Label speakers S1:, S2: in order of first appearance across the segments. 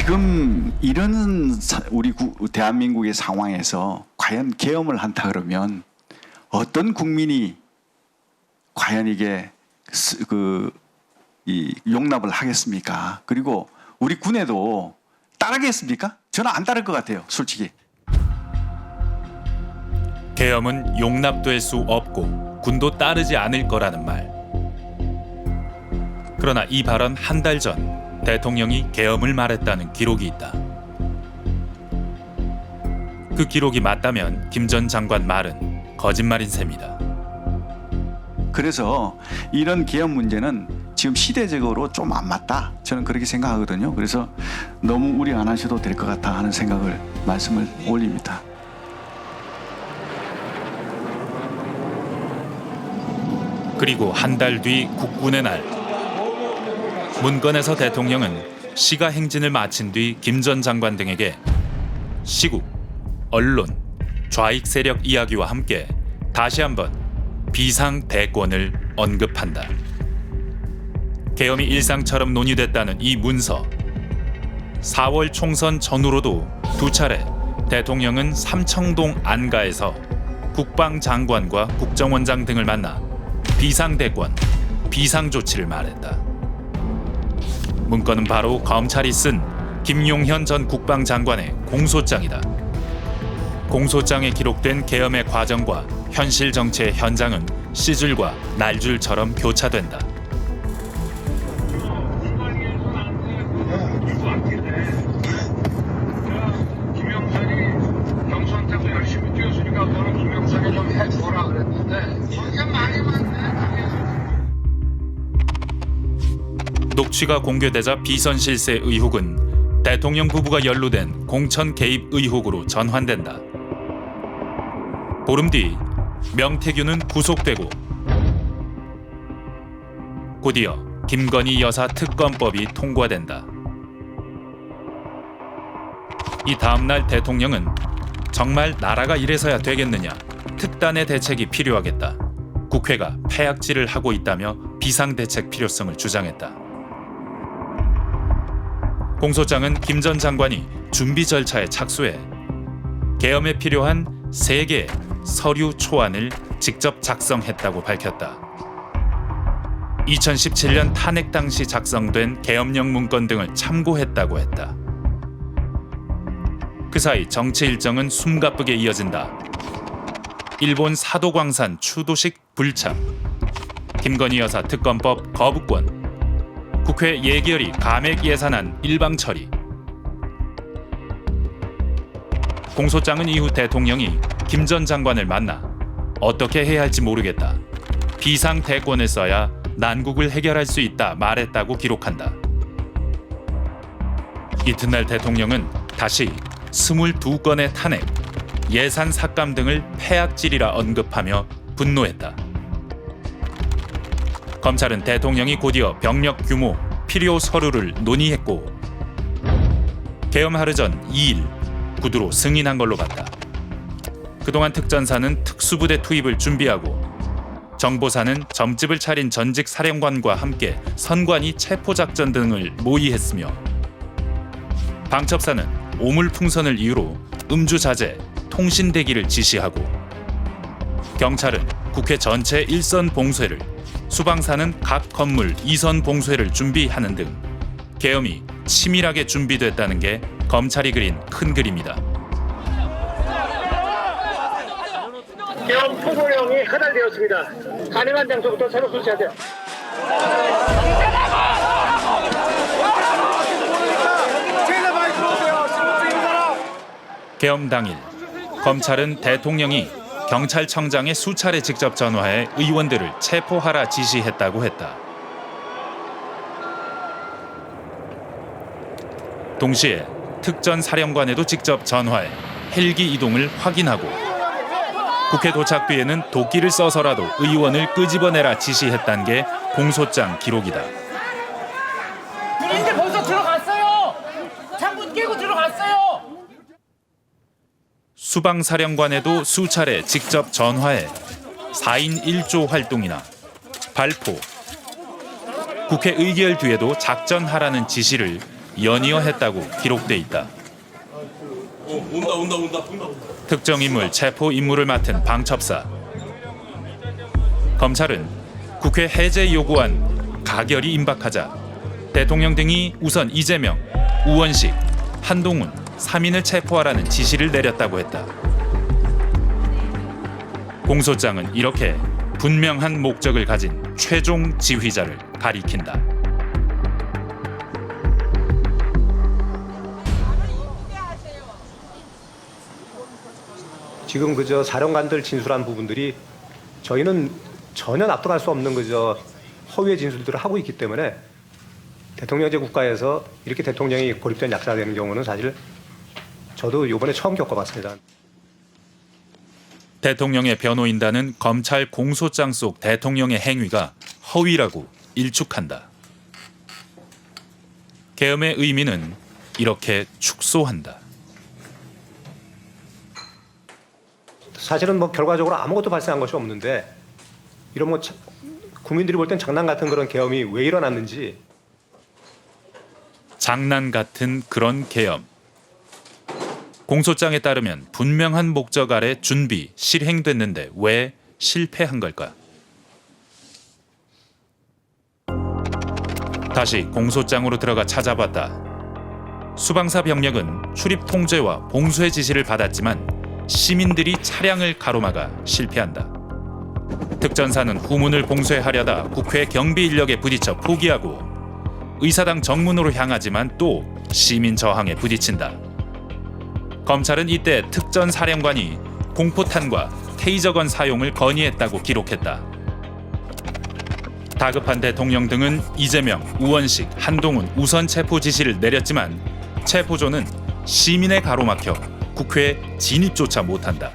S1: 지금 이런 우리 대한민국의 상황에서 과연 계엄을 한다 그러면 어떤 국민이 과연 이게 용납을 하겠습니까? 그리고 우리 군에도 따르겠습니까? 저는 안 따를 것 같아요, 솔직히.
S2: 계엄은 용납될 수 없고 군도 따르지 않을 거라는 말. 그러나 이 발언 한 달 전 대통령이 계엄을 말했다는 기록이 있다. 그 기록이 맞다면 김 전 장관 말은 거짓말인 셈이다.
S1: 그래서 이런 계엄 문제는 지금 시대적으로 좀 안 맞다. 저는 그렇게 생각하거든요. 그래서 너무 우려 안 하셔도 될 것 같다 하는 생각을 말씀을 올립니다.
S2: 그리고 한 달 뒤 국군의 날. 문건에서 대통령은 시가 행진을 마친 뒤 김 전 장관 등에게 시국, 언론, 좌익 세력 이야기와 함께 다시 한번 비상대권을 언급한다. 계엄이 일상처럼 논의됐다는 이 문서. 4월 총선 전후로도 두 차례 대통령은 삼청동 안가에서 국방장관과 국정원장 등을 만나 비상대권, 비상조치를 말했다. 문건은 바로 검찰이 쓴 김용현 전 국방장관의 공소장이다. 공소장에 기록된 계엄의 과정과 현실 정치의 현장은 시줄과 날줄처럼 교차된다.
S3: 김영선이 경선때도 열심히 뛰었으니까 너는 김영선이 좀 해줘라 그랬는데 거기가 많이 왔네.
S2: 녹취가 공개되자 비선 실세 의혹은 대통령 부부가 연루된 공천 개입 의혹으로 전환된다. 보름 뒤 명태균은 구속되고 곧이어 김건희 여사 특검법이 통과된다. 이 다음 날 대통령은 정말 나라가 이래서야 되겠느냐, 특단의 대책이 필요하겠다, 국회가 패약질을 하고 있다며 비상대책 필요성을 주장했다. 공소장은 김 전 장관이 준비 절차에 착수해 계엄에 필요한 3개의 서류 초안을 직접 작성했다고 밝혔다. 2017년 탄핵 당시 작성된 계엄령 문건 등을 참고했다고 했다. 그 사이 정치 일정은 숨가쁘게 이어진다. 일본 사도광산 추도식 불참, 김건희 여사 특검법 거부권, 국회 예결위 감액 예산안 일방 처리. 공소장은 이후 대통령이 김 전 장관을 만나 어떻게 해야 할지 모르겠다, 비상대권을 써야 난국을 해결할 수 있다 말했다고 기록한다. 이튿날 대통령은 다시 22건의 탄핵, 예산 삭감 등을 패악질이라 언급하며 분노했다. 검찰은 대통령이 곧이어 병력 규모, 필요 서류를 논의했고 계엄 하루 전 2일 구두로 승인한 걸로 봤다. 그동안 특전사는 특수부대 투입을 준비하고 정보사는 점집을 차린 전직 사령관과 함께 선관위 체포작전 등을 모의했으며 방첩사는 오물풍선을 이유로 음주 자제, 통신 대기를 지시하고 경찰은 국회 전체 일선 봉쇄를, 수방사는 각 건물 2선 봉쇄를 준비하는 등 계엄이 치밀하게 준비됐다는 게 검찰이 그린 큰 그림이다.
S4: 계엄 통보령이 하달되었습니다. 가능한 장소부터 새로 설치하세요.
S2: 계엄 당일 검찰은 대통령이 경찰청장에 수차례 직접 전화해 의원들을 체포하라 지시했다고 했다. 동시에 특전사령관에도 직접 전화해 헬기 이동을 확인하고 국회 도착 뒤에는 도끼를 써서라도 의원을 끄집어내라 지시했다는 게 공소장 기록이다.
S5: 이제 벌써 들어갔어요. 창문 깨고 들어갔어요.
S2: 수방사령관에도 수차례 직접 전화해 4인 1조 활동이나 발포, 국회 의결 뒤에도 작전하라는 지시를 연이어 했다고 기록돼 있다. 특정 인물 체포 임무를 맡은 방첩사. 검찰은 국회 해제 요구안 가결이 임박하자 대통령 등이 우선 이재명, 우원식, 한동훈 3인을 체포하라는 지시를 내렸다고 했다. 공소장은 이렇게 분명한 목적을 가진 최종 지휘자를 가리킨다.
S6: 지금 그저 사령관들 진술한 부분들이 저희는 전혀 납득할 수 없는 그저 허위의 진술들을 하고 있기 때문에 대통령제 국가에서 이렇게 대통령이 고립된 약사되는 경우는 사실 저도 이번에 처음 겪어봤습니다.
S2: 대통령의 변호인단은 검찰 공소장 속 대통령의 행위가 허위라고 일축한다. 계엄의 의미는 이렇게 축소한다.
S6: 사실은 뭐 결과적으로 아무것도 발생한 것이 없는데 이런 뭐 국민들이 볼 땐 장난 같은 그런 계엄이 왜 일어났는지.
S2: 장난 같은 그런 계엄. 공소장에 따르면 분명한 목적 아래 준비, 실행됐는데 왜 실패한 걸까? 다시 공소장으로 들어가 찾아봤다. 수방사 병력은 출입 통제와 봉쇄 지시를 받았지만 시민들이 차량을 가로막아 실패한다. 특전사는 후문을 봉쇄하려다 국회 경비 인력에 부딪혀 포기하고 의사당 정문으로 향하지만 또 시민 저항에 부딪힌다. 검찰은 이때 특전사령관이 공포탄과 테이저건 사용을 건의했다고 기록했다. 다급한 대통령 등은 이재명, 우원식, 한동훈 우선 체포 지시를 내렸지만 체포조는 시민에 가로막혀 국회에 진입조차 못한다.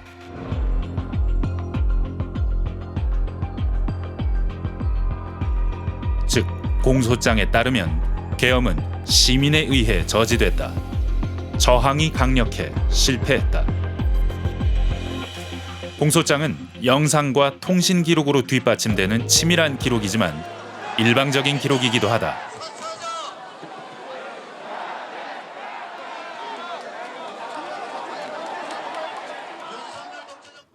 S2: 즉 공소장에 따르면 계엄은 시민에 의해 저지됐다. 저항이 강력해 실패했다. 공소장은 영상과 통신 기록으로 뒷받침되는 치밀한 기록이지만 일방적인 기록이기도 하다.